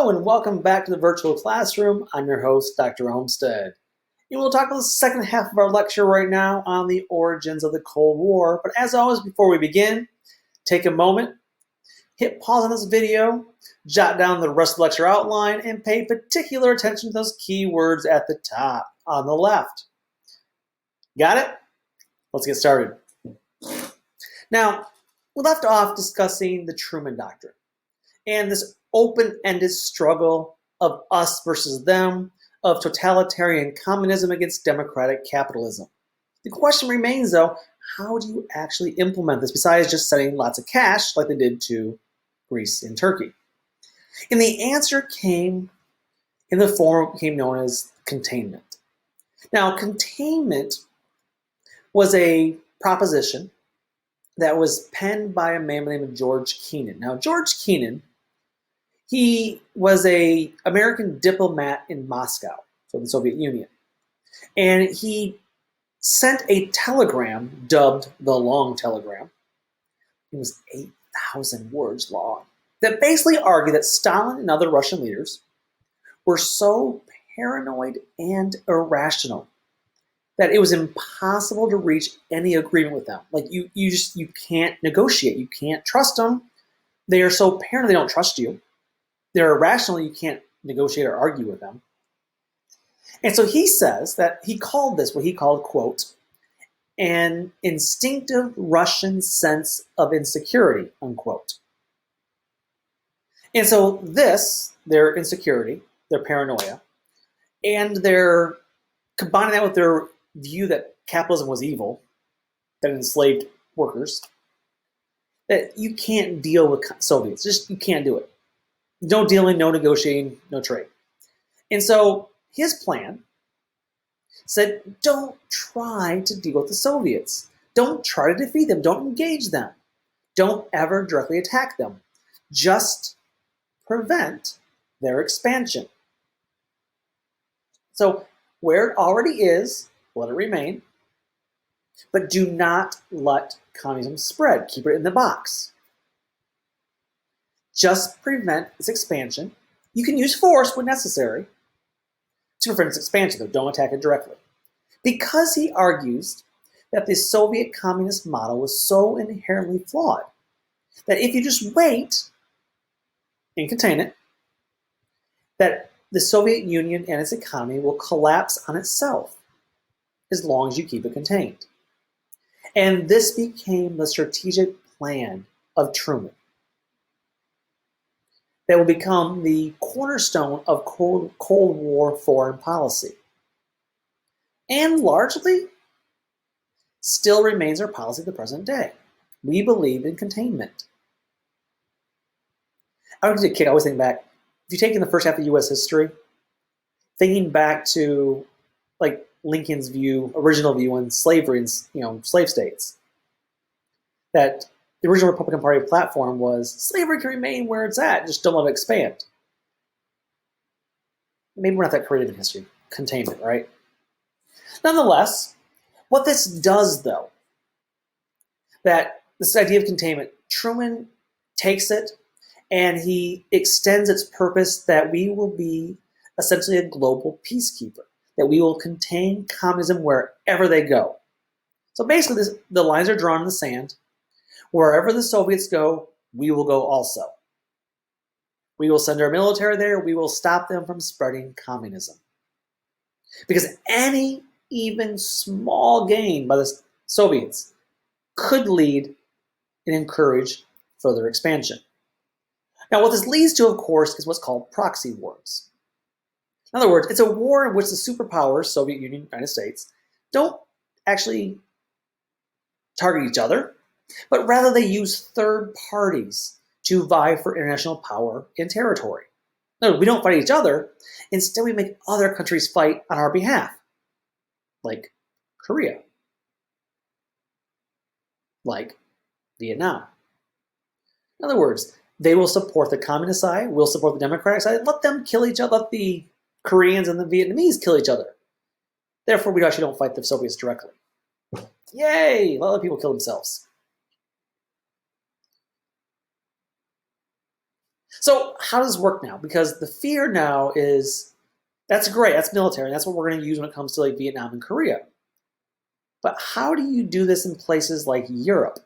Hello and welcome back to the virtual classroom. I'm your host, Dr. Olmsted. And we'll talk about the second half of our lecture right now on the origins of the Cold War. But as always, before we begin, take a moment, hit pause on this video, jot down the rest of the lecture outline, and pay particular attention to those key words at the top on the left. Got it? Let's get started. Now, we left off discussing the Truman Doctrine and this open-ended struggle of us versus them, of totalitarian communism against democratic capitalism. The question remains, though, how do you actually implement this besides just sending lots of cash like they did to Greece and Turkey? And the answer came in the form of what became known as containment. Now, containment was a proposition that was penned by a man by the name of George Kennan. Now, George Kennan, he was an American diplomat in Moscow, so the Soviet Union. And he sent a telegram dubbed the Long Telegram. It was 8,000 words long, that basically argued that Stalin and other Russian leaders were so paranoid and irrational that it was impossible to reach any agreement with them. Like you can't negotiate. You can't trust them. They are so paranoid they don't trust you. They're irrational. You can't negotiate or argue with them. And so he says that he called this what he called, quote, an instinctive Russian sense of insecurity, unquote. And so this, their insecurity, their paranoia, and their combining that with their view that capitalism was evil, that enslaved workers, that you can't deal with Soviets. Just you can't do it. No dealing, no negotiating, no trade. And so his plan said, don't try to deal with the Soviets. Don't try to defeat them. Don't engage them. Don't ever directly attack them. Just prevent their expansion. So where it already is, let it remain. But do not let communism spread. Keep it in the box. Just prevent its expansion. You can use force when necessary to prevent its expansion, though. Don't attack it directly. Because he argues that the Soviet communist model was so inherently flawed that if you just wait and contain it, that the Soviet Union and its economy will collapse on itself as long as you keep it contained. And this became the strategic plan of Truman that will become the cornerstone of Cold War foreign policy. And largely still remains our policy of the present day. We believe in containment. I was a kid, I always think back, if you take in the first half of U.S. history, thinking back to like Lincoln's view, original view on slavery and slave states, that the original Republican Party platform was slavery can remain where it's at, just don't let it expand. Maybe we're not that creative in history. Containment, right? Nonetheless, what this does, though, that this idea of containment, Truman takes it and he extends its purpose that we will be essentially a global peacekeeper, that we will contain communism wherever they go. So basically, the lines are drawn in the sand. Wherever the Soviets go, we will go also. We will send our military there. We will stop them from spreading communism. Because any even small gain by the Soviets could lead and encourage further expansion. Now, what this leads to, of course, is what's called proxy wars. In other words, it's a war in which the superpowers, Soviet Union, United States, don't actually target each other, but rather they use third parties to vie for international power and territory. No, we don't fight each other. Instead, we make other countries fight on our behalf, like Korea, like Vietnam. In other words, they will support the communist side, we'll support the democratic side, let them kill each other, let the Koreans and the Vietnamese kill each other. Therefore, we actually don't fight the Soviets directly. Yay! Let other people kill themselves. So how does this work now? Because the fear now is, that's great, that's military, that's what we're going to use when it comes to like Vietnam and Korea. But how do you do this in places like Europe?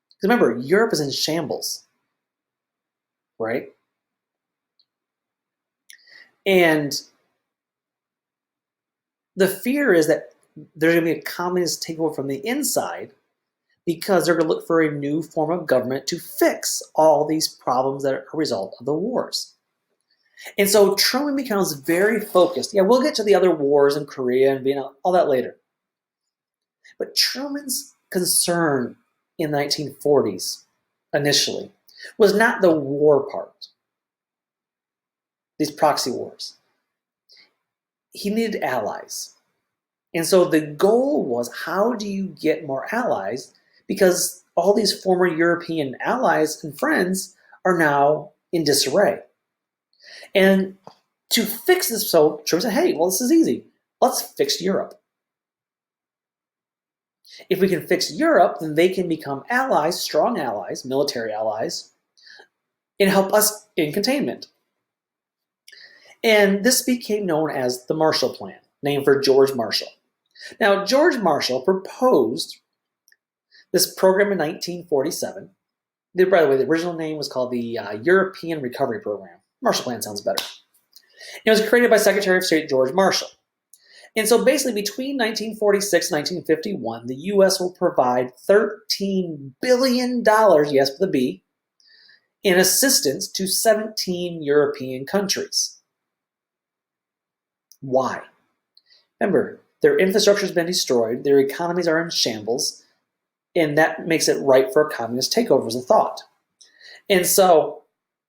Because remember, Europe is in shambles, right? And the fear is that there's going to be a communist takeover from the inside because they're going to look for a new form of government to fix all these problems that are a result of the wars. And so Truman becomes very focused. Yeah, we'll get to the other wars in Korea and Vietnam, all that later. But Truman's concern in the 1940s, initially, was not the war part, these proxy wars. He needed allies. And so the goal was, how do you get more allies? Because all these former European allies and friends are now in disarray. And to fix this, so Truman said, hey, well, this is easy. Let's fix Europe. If we can fix Europe, then they can become allies, strong allies, military allies, and help us in containment. And this became known as the Marshall Plan, named for George Marshall. Now, George Marshall proposed this program in 1947. By the way, the original name was called the European Recovery Program. Marshall Plan sounds better. It was created by Secretary of State George Marshall. And so basically between 1946 and 1951, the U.S. will provide $13 billion, yes with a B, in assistance to 17 European countries. Why? Remember, their infrastructure has been destroyed, their economies are in shambles, and that makes it ripe for a communist takeover, as a thought. And so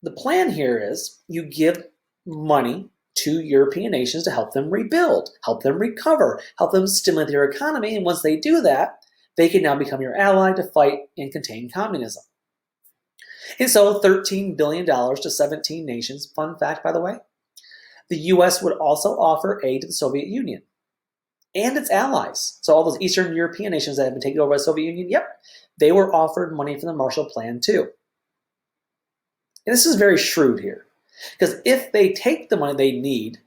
the plan here is you give money to European nations to help them rebuild, help them recover, help them stimulate their economy, and once they do that, they can now become your ally to fight and contain communism. And so $13 billion to 17 nations. Fun fact, by the way, the U.S. would also offer aid to the Soviet Union and its allies. So all those Eastern European nations that had been taken over by the Soviet Union, yep, they were offered money from the Marshall Plan too. And this is very shrewd here, because if they take the money they need,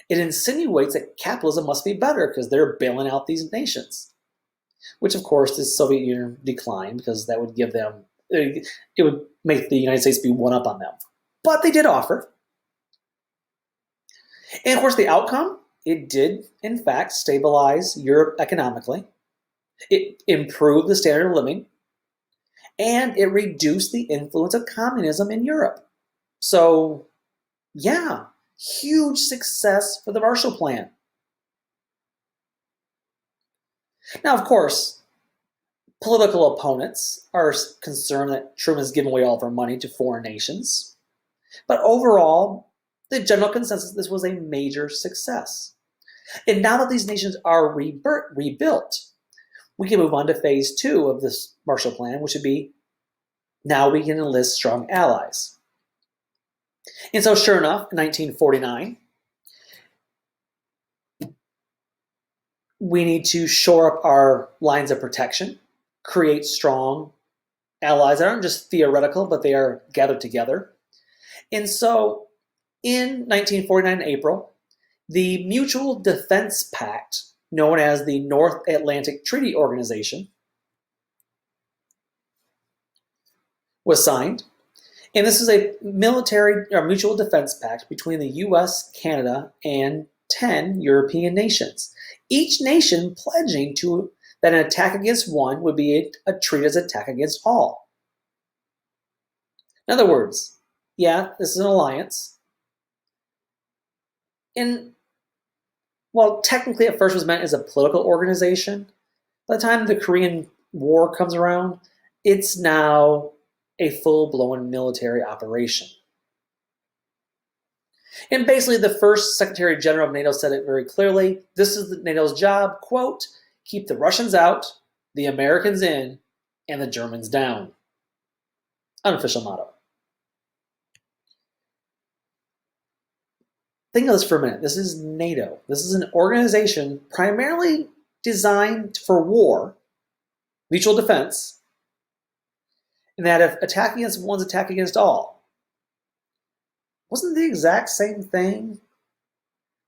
it insinuates that capitalism must be better because they're bailing out these nations, which of course the Soviet Union declined because that would give them, it would make the United States be one up on them. But they did offer. And of course the outcome, it did in fact stabilize Europe economically. It improved the standard of living, and it reduced the influence of communism in Europe. So yeah, huge success for the Marshall Plan. Now, of course, political opponents are concerned that Truman's given away all of our money to foreign nations. But overall, the general consensus, this was a major success. And now that these nations are rebuilt, we can move on to phase 2 of this Marshall Plan, which would be, now we can enlist strong allies. And so sure enough, in 1949, we need to shore up our lines of protection, create strong allies that aren't just theoretical, but they are gathered together. And so in 1949, April, the Mutual Defense Pact, known as the North Atlantic Treaty Organization, was signed. And this is a military or mutual defense pact between the US, Canada, and 10 European nations. Each nation pledging to that an attack against one would be treated as an attack against all. In other words, yeah, this is an alliance. And while technically at first was meant as a political organization, by the time the Korean War comes around, it's now a full-blown military operation. And basically the first Secretary General of NATO said it very clearly. This is NATO's job, quote, keep the Russians out, the Americans in, and the Germans down. Unofficial motto. Think of this for a minute. This is NATO. This is an organization primarily designed for war, mutual defense, and that if attack against one's attack against all. wasn't the exact same thing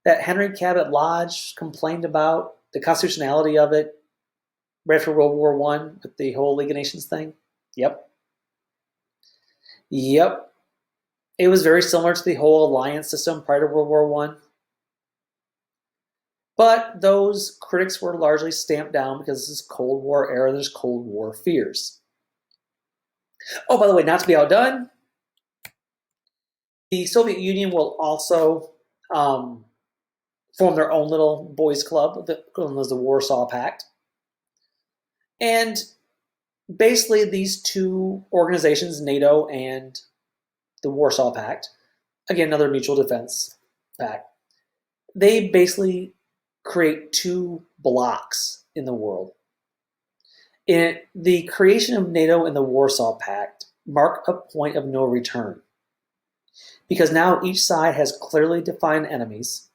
that Henry Cabot Lodge complained about, the constitutionality of it, right after World War One with the whole League of Nations thing? Yep. Yep. It was very similar to the whole alliance system prior to World War One. But those critics were largely stamped down because this is Cold War era, there's Cold War fears. Oh, by the way, not to be outdone, the Soviet Union will also form their own little boys club, known as the Warsaw Pact. And basically these two organizations, NATO and the Warsaw Pact, again, another mutual defense pact, they basically create two blocks in the world. In the creation of NATO and the Warsaw Pact mark a point of no return, because now each side has clearly defined enemies,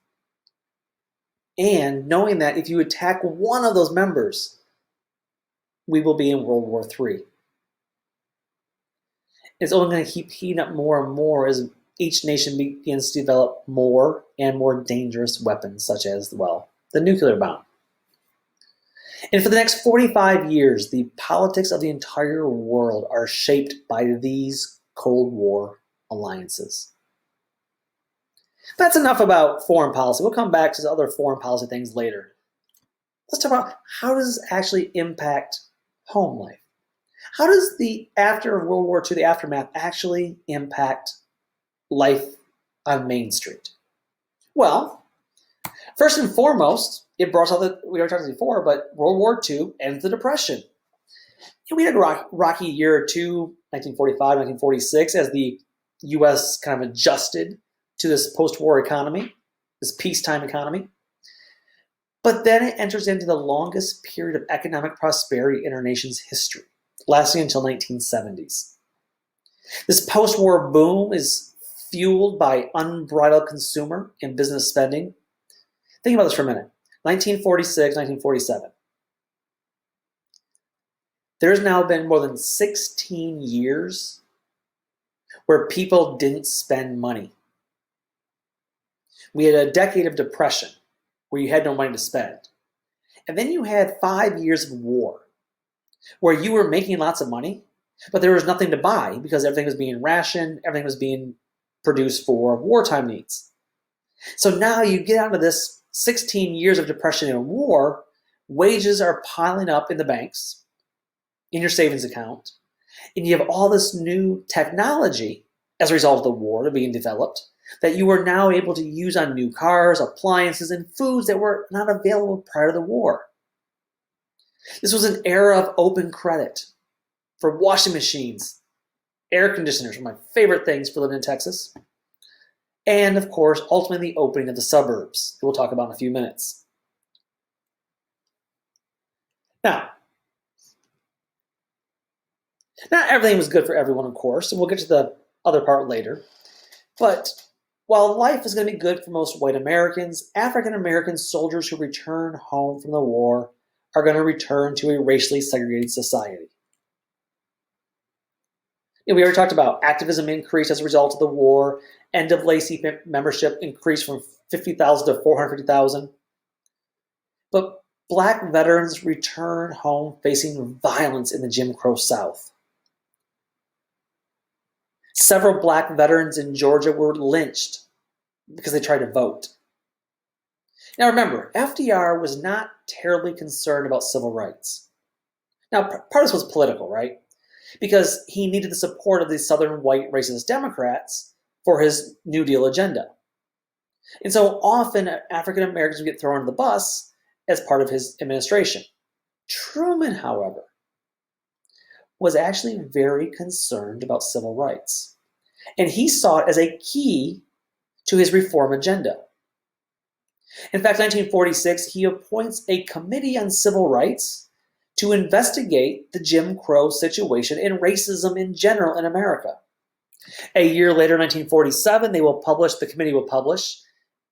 and knowing that if you attack one of those members, we will be in World War III. It's only going to keep heating up more and more as each nation begins to develop more and more dangerous weapons, such as, well, the nuclear bomb. And for the next 45 years, the politics of the entire world are shaped by these Cold War alliances. That's enough about foreign policy. We'll come back to other foreign policy things later. Let's talk about how does this actually impact home life? How does the after World War II, the aftermath, actually impact life on Main Street? Well, first and foremost, it brought out that we already talked about before, but World War II ends the Depression. We had a rocky year or two, 1945, 1946, as the U.S. kind of adjusted to this post-war economy, this peacetime economy. But then it enters into the longest period of economic prosperity in our nation's history, lasting until 1970s. This post-war boom is fueled by unbridled consumer and business spending. Think about this for a minute. 1946, 1947. There's now been more than 16 years where people didn't spend money. We had a decade of depression where you had no money to spend. And then you had 5 years of war where you were making lots of money, but there was nothing to buy because everything was being rationed, everything was being produced for wartime needs. So now you get out of this 16 years of depression and war, wages are piling up in the banks, in your savings account, and you have all this new technology as a result of the war being developed that you are now able to use on new cars, appliances, and foods that were not available prior to the war. This was an era of open credit for washing machines, air conditioners, one of my favorite things for living in Texas, and of course, ultimately the opening of the suburbs, that we'll talk about in a few minutes. Now, not everything was good for everyone, of course, and we'll get to the other part later, but while life is going to be good for most white Americans, African American soldiers who return home from the war are going to return to a racially segregated society. And we already talked about activism increased as a result of the war. NAACP membership increased from 50,000 to 450,000. But Black veterans return home facing violence in the Jim Crow South. Several Black veterans in Georgia were lynched because they tried to vote. Now remember, FDR was not terribly concerned about civil rights. Now, part of this was political, right? Because he needed the support of these Southern white racist Democrats for his New Deal agenda. And so often African Americans would get thrown under the bus as part of his administration. Truman, however, was actually very concerned about civil rights. And he saw it as a key to his reform agenda. In fact, in 1946, he appoints a committee on civil rights to investigate the Jim Crow situation and racism in general in America. A year later, 1947, the committee will publish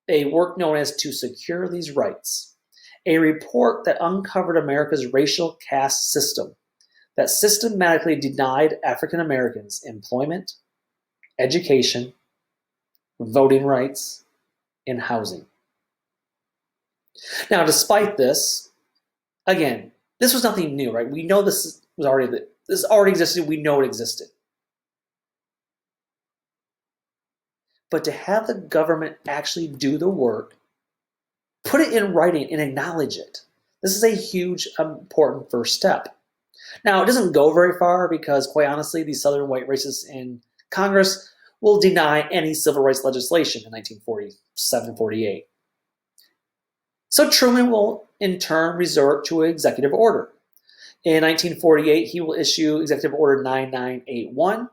a work known as To Secure These Rights, a report that uncovered America's racial caste system that systematically denied African Americans employment, education, voting rights, and housing. Now, despite this, again, this was nothing new, right? We know this already existed. We know it existed. But to have the government actually do the work, put it in writing, and acknowledge it, this is a huge, important first step. Now, it doesn't go very far because, quite honestly, these Southern white racists in Congress will deny any civil rights legislation in 1947-48. So Truman will, in turn, resort to an executive order. In 1948, he will issue Executive Order 9981,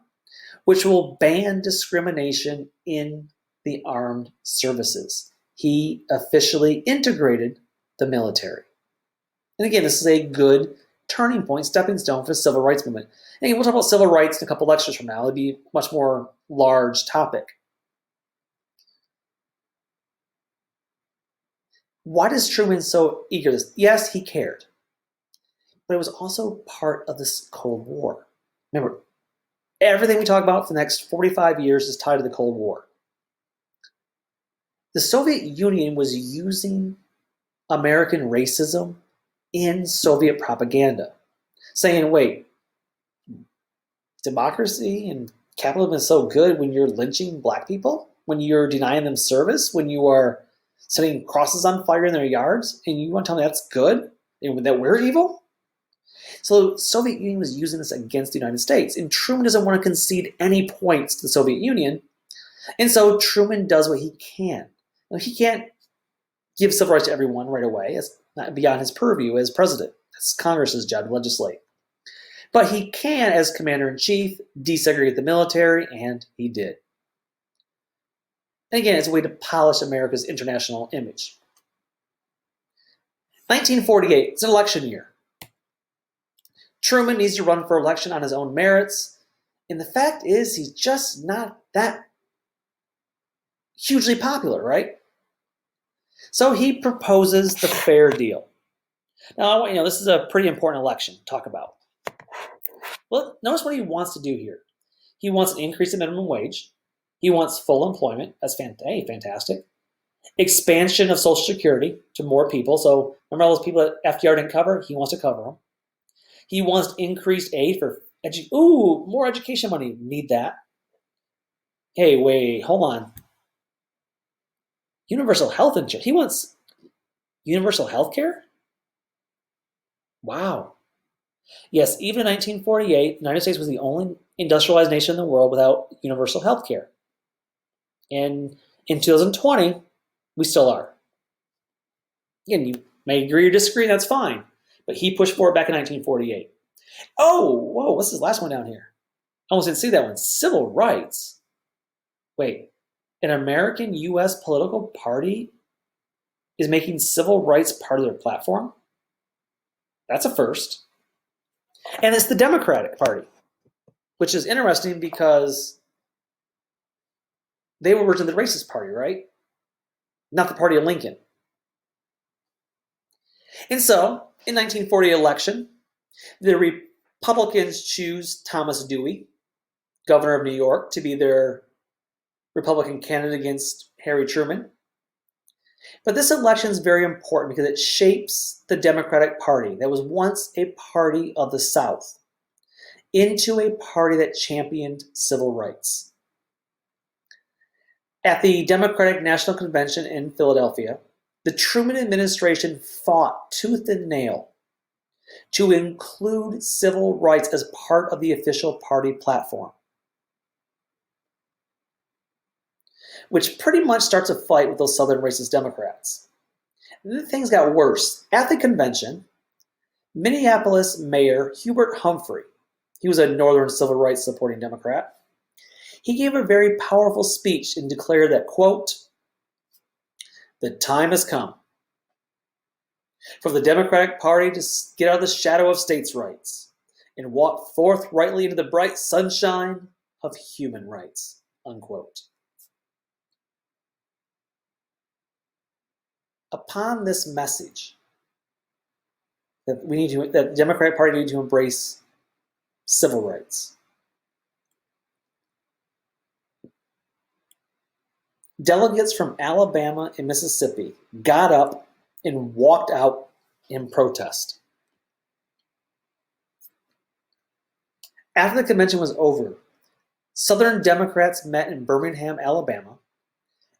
which will ban discrimination in the armed services. He officially integrated the military. And again, this is a good turning point, stepping stone for the civil rights movement. And we'll talk about civil rights in a couple lectures from now. It'll be a much more large topic. Why is Truman so eager to this? Yes, he cared. But it was also part of this Cold War. Remember, everything we talk about for the next 45 years is tied to the Cold War. The Soviet Union was using American racism in Soviet propaganda, saying, wait, democracy and capitalism is so good when you're lynching black people, when you're denying them service, when you are setting crosses on fire in their yards, and you want to tell me that's good, and that we're evil? So the Soviet Union was using this against the United States, and Truman doesn't want to concede any points to the Soviet Union, and so Truman does what he can. Now, he can't give civil rights to everyone right away. It's not beyond his purview as president. It's Congress's job to legislate. But he can, as commander-in-chief, desegregate the military, and he did. And again, it's a way to polish America's international image. 1948, it's an election year. Truman needs to run for election on his own merits, and the fact is he's just not that hugely popular, right? So he proposes the fair deal. Now, this is a pretty important election to talk about. Well, notice what he wants to do here. He wants an increase in minimum wage. He wants full employment. That's fantastic. Expansion of Social Security to more people. So remember all those people that FDR didn't cover? He wants to cover them. He wants increased aid for more education money. Need that. Hey, wait, hold on. Universal health insurance. He wants universal health care? Wow. Yes, even in 1948, the United States was the only industrialized nation in the world without universal health care. And in 2020, we still are. Again, you may agree or disagree, that's fine. But he pushed for it back in 1948. Oh, whoa, what's this last one down here? I almost didn't see that one. Civil rights. Wait, an American U.S. political party is making civil rights part of their platform? That's a first. And it's the Democratic Party, which is interesting because they were originally the racist party, right? Not the party of Lincoln. And so, in 1940 election, the Republicans choose Thomas Dewey, governor of New York, to be their Republican candidate against Harry Truman. But this election is very important because it shapes the Democratic Party that was once a party of the South into a party that championed civil rights. At the Democratic National Convention in Philadelphia, the Truman administration fought tooth and nail to include civil rights as part of the official party platform, which pretty much starts a fight with those Southern racist Democrats. And then things got worse. At the convention, Minneapolis Mayor Hubert Humphrey, he was a Northern civil rights supporting Democrat, he gave a very powerful speech and declared that, quote, "The time has come for the Democratic Party to get out of the shadow of states' rights and walk forthrightly into the bright sunshine of human rights," unquote. Upon this message that that the Democratic Party need to embrace civil rights, delegates from Alabama and Mississippi got up and walked out in protest. After the convention was over, Southern Democrats met in Birmingham, Alabama,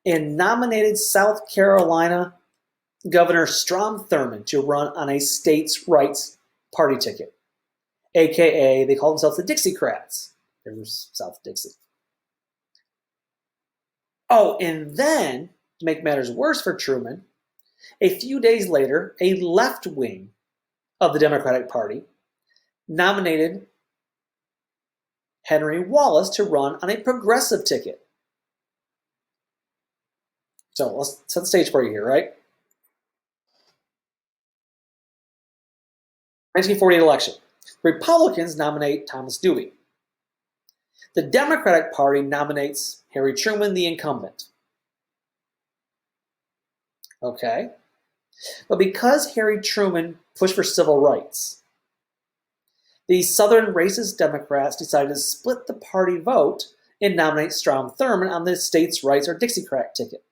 and nominated South Carolina Governor Strom Thurmond to run on a states' rights party ticket, aka they called themselves the Dixiecrats. It was South Dixie. Oh, and then, to make matters worse for Truman, a few days later, a left wing of the Democratic Party nominated Henry Wallace to run on a progressive ticket. So let's set the stage for you here, right? 1948 election. Republicans nominate Thomas Dewey. The Democratic Party nominates Harry Truman, the incumbent. Okay. But because Harry Truman pushed for civil rights, the Southern racist Democrats decided to split the party vote and nominate Strom Thurmond on the states' rights or Dixiecrat ticket.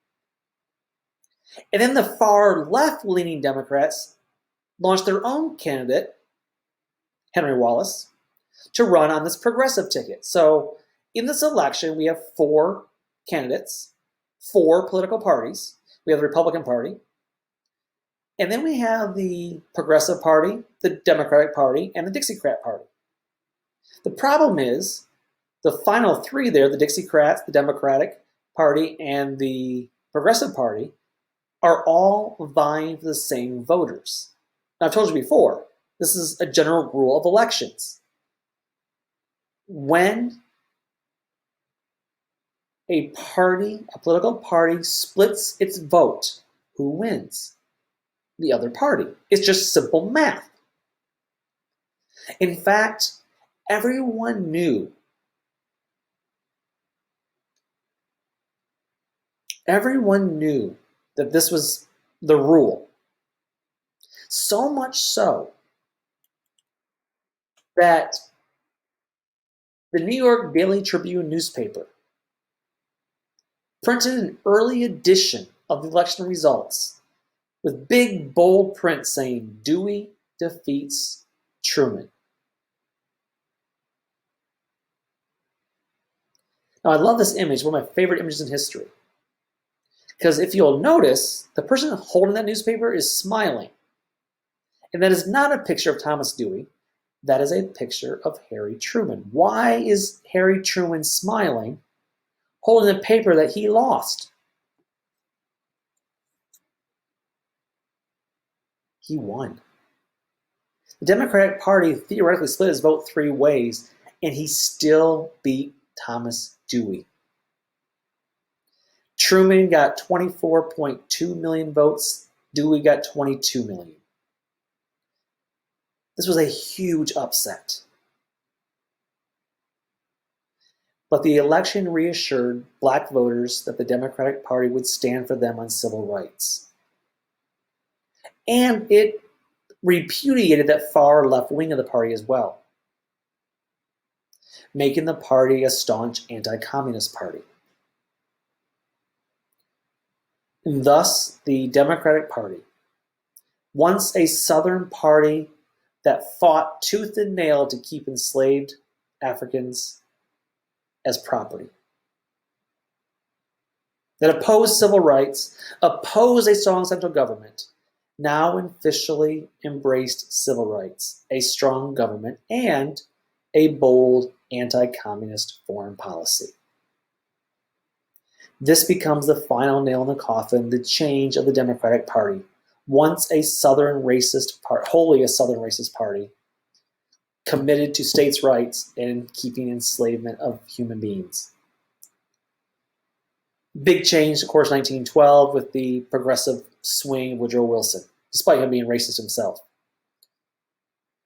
And then the far left-leaning Democrats launched their own candidate, Henry Wallace, to run on this progressive ticket. So in this election, we have 4 candidates, 4 political parties. We have the Republican Party, and then we have the Progressive Party, the Democratic Party, and the Dixiecrat Party. The problem is the final 3 there, the Dixiecrats, the Democratic Party, and the Progressive Party, are all vying for the same voters. Now, I've told you before, this is a general rule of elections. When a political party splits its vote, who wins? The other party. It's just simple math. In fact, everyone knew that this was the rule. So much so that the New York Daily Tribune newspaper printed an early edition of the election results with big, bold print saying, Dewey defeats Truman. Now, I love this image, one of my favorite images in history. Because if you'll notice, the person holding that newspaper is smiling. And that is not a picture of Thomas Dewey. That is a picture of Harry Truman. Why is Harry Truman smiling, holding a paper that he lost? He won. The Democratic Party theoretically split his vote 3 ways, and he still beat Thomas Dewey. Truman got 24.2 million votes. Dewey got 22 million. This was a huge upset. But the election reassured black voters that the Democratic Party would stand for them on civil rights. And it repudiated that far left wing of the party as well, making the party a staunch anti-communist party. And thus, the Democratic Party, once a Southern party that fought tooth and nail to keep enslaved Africans as property, that opposed civil rights, opposed a strong central government, now officially embraced civil rights, a strong government, and a bold anti-communist foreign policy. This becomes the final nail in the coffin, the change of the Democratic Party, once a Southern racist party, wholly a Southern racist party, committed to states' rights and keeping enslavement of human beings. Big change, of course, 1912 with the progressive swing of Woodrow Wilson, despite him being racist himself.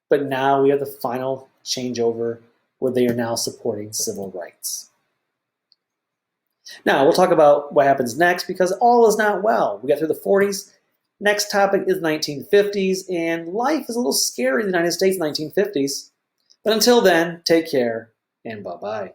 But now we have the final changeover where they are now supporting civil rights. Now, we'll talk about what happens next because all is not well. We got through the 40s. Next topic is 1950s, and life is a little scary in the United States in the 1950s. But until then, take care and bye-bye.